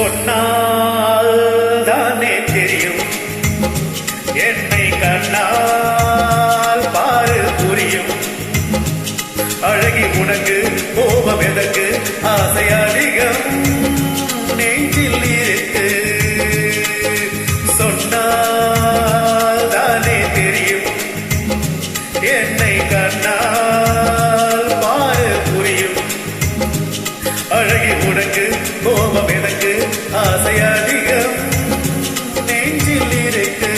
சொன்னால் தானே தெரியும் என்னை கண்ணால் பாரு புரியும் அழகி உனக்கு கோபம் எதற்கு ஆசை அதிகம் நெஞ்சில் இருக்கு சொன்னால் தானே தெரியும் என்னை கண்ணால் பாரு புரியும் அழகி உனக்கு கோபம் எனக்கு ஆசை அதிகம் நெஞ்சில் இருக்கு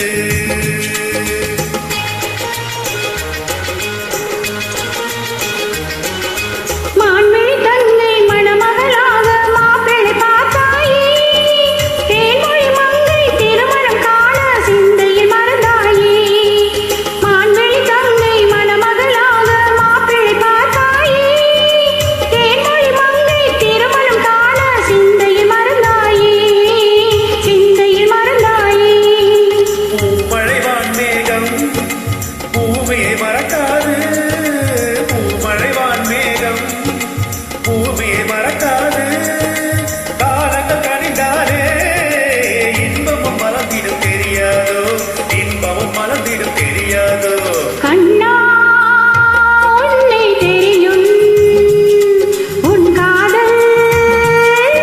மான்மிழி தன்னை மணமகளாக மாப்பிள்ளை பார்த்தாயே தேன்மொழி மங்கை திருமணம் காண சிந்தையில் மறந்தாயே மான்மிழி தன்னை மணமகளாக மாப்பிள்ளை பார்த்தாயே தேன்மொழி மங்கை திருமணம் காண சிந்தையில் மறந்தாயே சிந்தையில் மறந்தாயே பூமழைவான் மேகம் பூமியை மறக்காது பூமழைவான் மேகம் பூமியை மறக்காது காலங்கள் கனிந்தாலே இன்பமும் மலர்ந்திடும் தெரியாதோ இன்பமும் மலர்ந்திடும் தெரியாதோ கண்ணா உன்னை தெரியும் உன் காதல்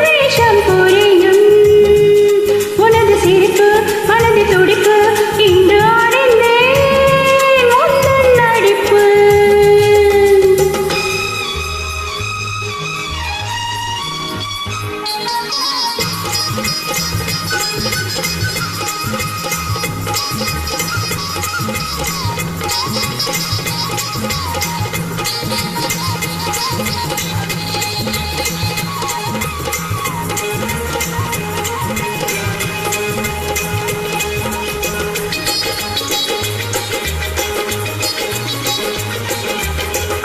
வேஷம் புரியும் உனது சிரிப்பு மனது துடிப்பு இன்று அறிந்தேன் உந்தன் நடிப்பு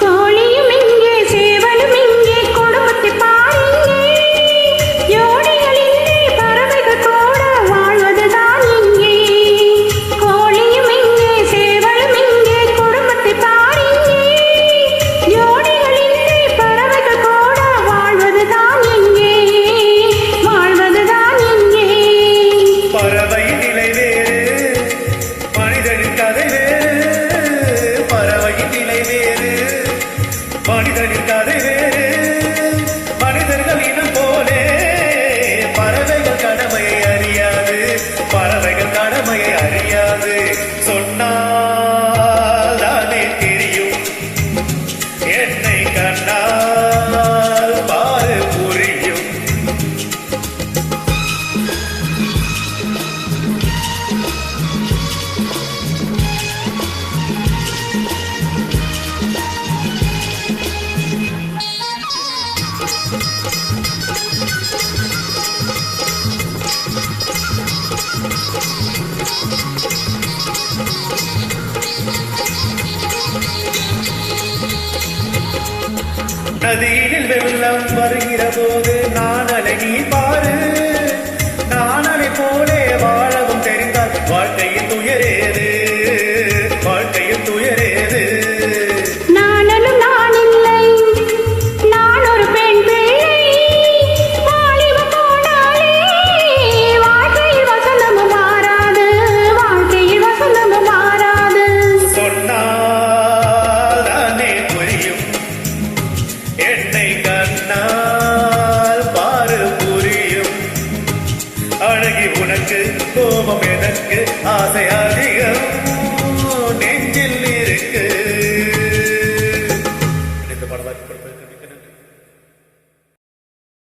கோழியும் இங்கே சேவலும் இங்கே குடும்பத்தை பாருங்கே ஜோடிகள் இங்கே பறவைகள் கூட வாழ்வதுதான் இங்கே கோழியும் இங்கே சேவலும் இங்கே குடும்பத்தை பாருங்கே ஜோடிகள் இங்கே பறவைகள் கூட வாழ்வதுதான் இங்கே வாழ்வதுதான் இங்கே பறவை நிலை வேறு மனிதனின் கதை வேறு பறவையின் நிலை வேறு மனிதனின் கதை வேறு மனிதர்கள் இனம் போலே பறவைகள் கடமையை அறியாது பறவைகள் கடமையை அறியாது சொன்னால் தானே தெரியும் என்னை கண்ணால் பாரு புரியும் நதியில் வெள்ளம் வருகிற போது நான் அழகி பாரு நான் அலை போலே வாழவும் தெரிந்தால் வாழ்க்கையில் துயரேது வாழ்க்கையில் துயரேது நானும் நான் இல்லை நான் ஒரு பெண் பிள்ளை வாலிபம் போனாலே வாழ்க்கையில் வசந்தமும் மாறாது வாழ்க்கையில் வசந்தமும் மாறாது சொன்னால் தானே புரியும் என்னை கண்ணால் பாரு புரியும் அழகி உனக்கு கோபம் எனக்கு ஆசை அதிகம்